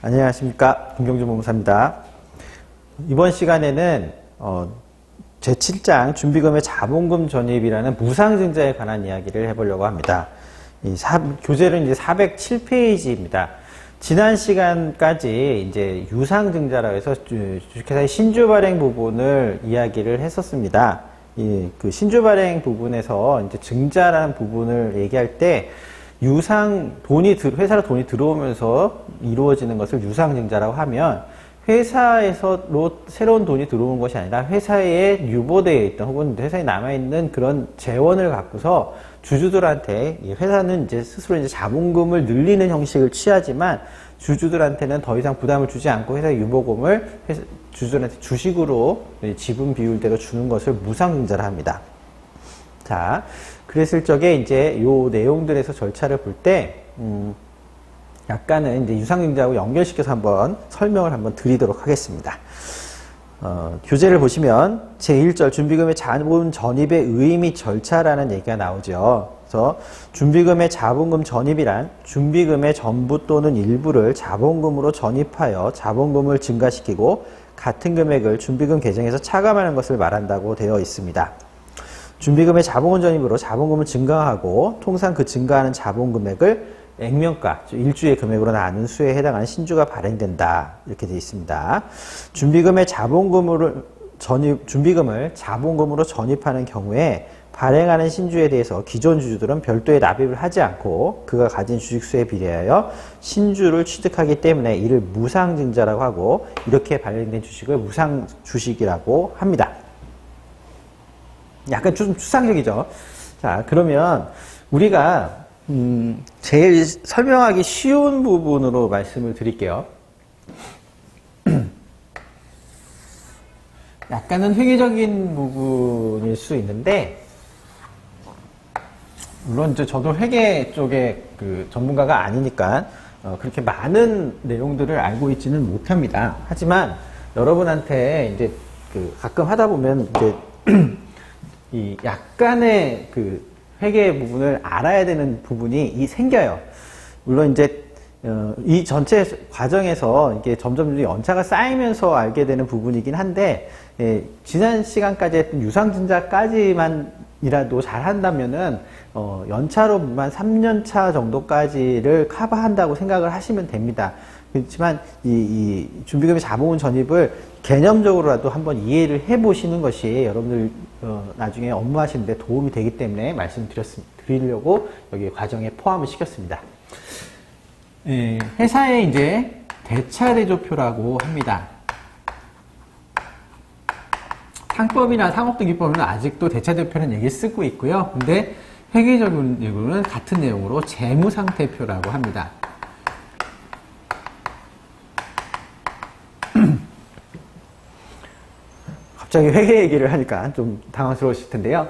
안녕하십니까, 김경준 법무사입니다. 이번 시간에는 제7장 준비금의 자본금 전입이라는 무상증자에 관한 이야기를 해보려고 합니다. 교재는 이제 407페이지입니다. 지난 시간까지 이제 유상증자라고 해서 주식회사의 신주 발행 부분을 이야기를 했었습니다. 그 신주 발행 부분에서 이제 증자라는 부분을 얘기할 때 회사로 돈이 들어오면서 이루어지는 것을 유상증자라고 하면 회사에서로 새로운 돈이 들어오는 것이 아니라 회사에 유보되어 있던 혹은 회사에 남아있는 그런 재원을 갖고서 주주들한테, 회사는 이제 스스로 이제 자본금을 늘리는 형식을 취하지만 주주들한테는 더 이상 부담을 주지 않고 회사의 유보금을 주주들한테 주식으로 지분 비율대로 주는 것을 무상증자라 합니다. 자, 그랬을 적에 이제 요 내용들에서 절차를 볼 때, 약간은 이제 유상증자하고 연결시켜서 한번 설명을 한번 드리도록 하겠습니다. 교재를 보시면 제1절 준비금의 자본 전입의 의미 절차라는 얘기가 나오죠. 그래서 준비금의 자본금 전입이란 준비금의 전부 또는 일부를 자본금으로 전입하여 자본금을 증가시키고 같은 금액을 준비금 계정에서 차감하는 것을 말한다고 되어 있습니다. 준비금의 자본금 전입으로 자본금을 증가하고 통상 그 증가하는 자본금액을 액면가, 일주의 금액으로 나눈 수에 해당하는 신주가 발행된다. 이렇게 되어 있습니다. 준비금을 자본금으로 전입하는 경우에 발행하는 신주에 대해서 기존 주주들은 별도의 납입을 하지 않고 그가 가진 주식수에 비례하여 신주를 취득하기 때문에 이를 무상증자라고 하고 이렇게 발행된 주식을 무상주식이라고 합니다. 약간 좀 추상적이죠. 자, 그러면 우리가 제일 설명하기 쉬운 부분으로 말씀을 드릴게요. 약간은 회계적인 부분일 수 있는데, 물론 저도 회계 쪽에 그 전문가가 아니니까 그렇게 많은 내용들을 알고 있지는 못합니다. 하지만 여러분한테 이제 가끔 하다 보면 이제 이 약간의 그 회계 부분을 알아야 되는 부분이 생겨요. 물론 이제 이 전체 과정에서 이게 점점 연차가 쌓이면서 알게 되는 부분이긴 한데, 지난 시간까지 했던 유상증자까지만이라도 잘 한다면은 연차로만 3년차 정도까지를 커버한다고 생각을 하시면 됩니다. 그렇지만 이 준비금의 자본금 전입을 개념적으로라도 한번 이해를 해보시는 것이 여러분들 나중에 업무하시는 데 도움이 되기 때문에 말씀드리려고 여기 과정에 포함을 시켰습니다. 회사에 이제 대차대조표라고 합니다. 상법이나 상업등기법은 아직도 대차대조표라는 얘기를 쓰고 있고요. 근데 회계적인 내용은 같은 내용으로 재무상태표라고 합니다. 갑자기 회계 얘기를 하니까 좀 당황스러우실 텐데요.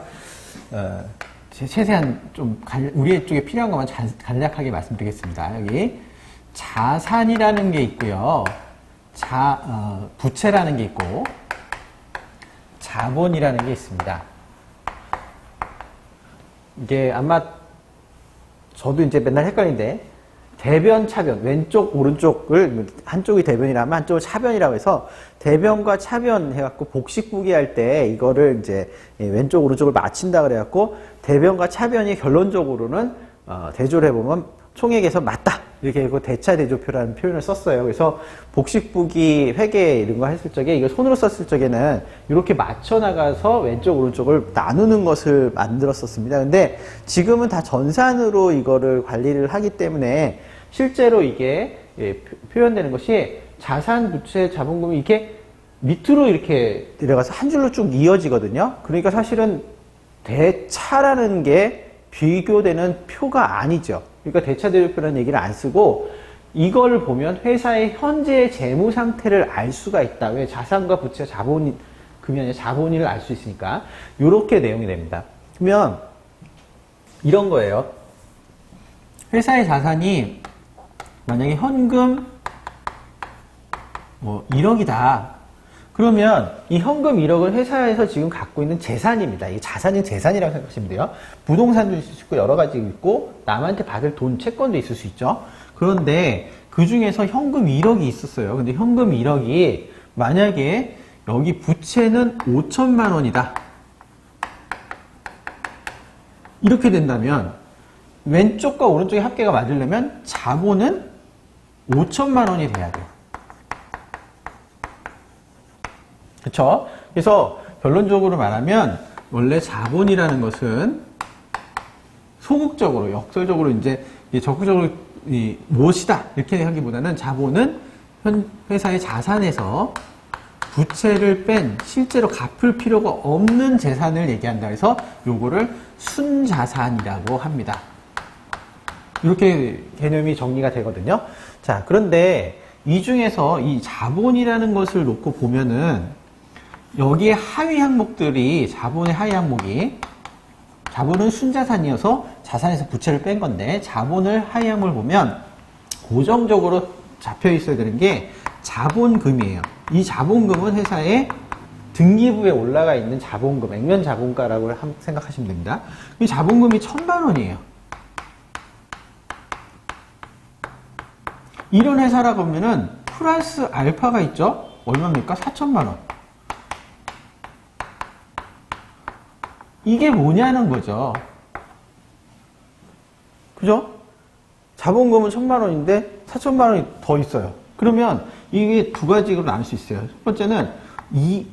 최대한 좀 우리 쪽에 필요한 것만 간략하게 말씀드리겠습니다. 여기 자산이라는 게 있고요. 부채라는 게 있고 자본이라는 게 있습니다. 이게 아마 저도 이제 맨날 헷갈리는데 대변, 차변, 왼쪽, 오른쪽을 한쪽이 대변이라면 한쪽을 차변이라고 해서 대변과 차변 해갖고 복식부기 할 때 이거를 이제 왼쪽, 오른쪽을 맞춘다 그래갖고 대변과 차변이 결론적으로는 대조를 해보면 총액에서 맞다 이렇게 해서 대차대조표라는 표현을 썼어요. 그래서 복식부기 회계 이런 거 했을 적에 이걸 손으로 썼을 적에는 이렇게 맞춰 나가서 왼쪽, 오른쪽을 나누는 것을 만들었었습니다. 근데 지금은 다 전산으로 이거를 관리를 하기 때문에 실제로 이게 표현되는 것이 자산, 부채, 자본금이 이렇게 밑으로 이렇게 내려가서 한 줄로 쭉 이어지거든요. 그러니까 사실은 대차라는 게 비교되는 표가 아니죠. 그러니까 대차대조표라는 얘기를 안 쓰고 이걸 보면 회사의 현재의 재무 상태를 알 수가 있다. 왜? 자산과 부채, 금이 아니라 자본을 알 수 있으니까 이렇게 내용이 됩니다. 그러면 이런 거예요. 회사의 자산이 만약에 현금 1억이다. 그러면 이 현금 1억은 회사에서 지금 갖고 있는 재산입니다. 이 자산인 재산이라고 생각하시면 돼요. 부동산도 있을 수 있고 여러 가지 있고 남한테 받을 돈, 채권도 있을 수 있죠. 그런데 그 중에서 현금 1억이 있었어요. 근데 현금 1억이 만약에 여기 부채는 5천만 원이다. 이렇게 된다면 왼쪽과 오른쪽의 합계가 맞으려면 자본은 5천만 원이 돼야 돼요. 그쵸? 그래서 결론적으로 말하면 원래 자본이라는 것은 소극적으로, 역설적으로 이제 적극적으로 무엇이다 이렇게 하기보다는 자본은 회사의 자산에서 부채를 뺀 실제로 갚을 필요가 없는 재산을 얘기한다 해서 요거를 순자산이라고 합니다. 이렇게 개념이 정리가 되거든요. 자, 그런데 이 중에서 이 자본이라는 것을 놓고 보면은 여기에 하위 항목들이 자본의 하위 항목이 자본은 순자산이어서 자산에서 부채를 뺀 건데 자본을 하위 항목을 보면 고정적으로 잡혀 있어야 되는 게 자본금이에요. 이 자본금은 회사의 등기부에 올라가 있는 자본금, 액면 자본가라고 생각하시면 됩니다. 이 자본금이 1,000만 원이에요. 이런 회사라고 하면은 플러스 알파가 있죠? 얼마입니까? 4천만 원. 이게 뭐냐는 거죠. 그죠? 자본금은 1,000만 원인데 4천만 원이 더 있어요. 그러면 이게 두 가지로 나눌 수 있어요. 첫 번째는 이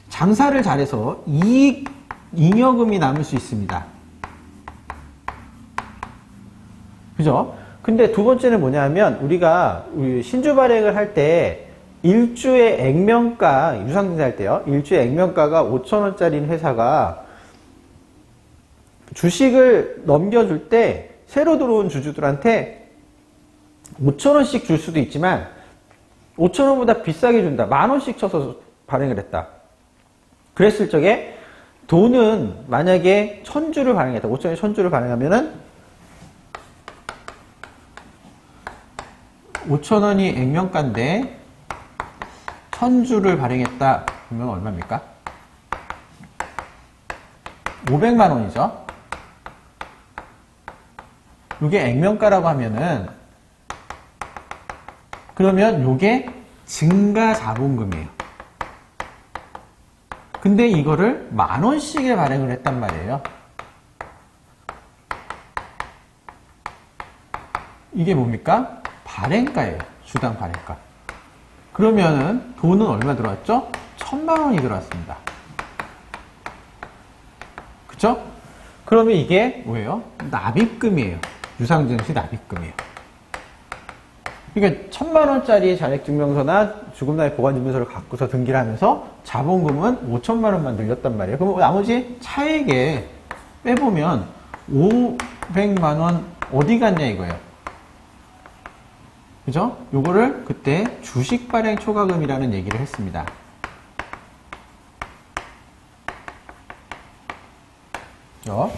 장사를 잘해서 이익 잉여금이 남을 수 있습니다. 그죠? 근데 두 번째는 뭐냐면 우리가 신주 발행을 할 때 일주의 액면가, 유상증자 할 때요. 일주의 액면가가 5,000원짜리인 회사가 주식을 넘겨줄 때 새로 들어온 주주들한테 5,000원씩 줄 수도 있지만 5,000원보다 비싸게 준다. 10,000원씩 쳐서 발행을 했다. 그랬을 적에 돈은 만약에 1,000주를 발행했다. 5,000원에 1,000주를 발행하면은 5,000원이 액면가인데 1,000주를 발행했다. 그러면 얼마입니까? 500만 원이죠. 이게 액면가라고 하면은 그러면 이게 증가 자본금이에요. 근데 이거를 10,000원씩에 발행을 했단 말이에요. 이게 뭡니까? 발행가예요. 주당 발행가. 그러면은 돈은 얼마 들어왔죠? 1,000만 원이 들어왔습니다. 그쵸? 그러면 이게 뭐예요? 납입금이에요. 유상증시 납입금이에요. 그러니까 1,000만 원짜리 잔액증명서나 죽음날의 보관증명서를 갖고서 등기를 하면서 자본금은 5천만 원만 늘렸단 말이에요. 그럼 나머지 차액에 빼보면 500만 원 어디 갔냐 이거예요. 그죠? 요거를 그때 주식 발행 초과금이라는 얘기를 했습니다. 그죠?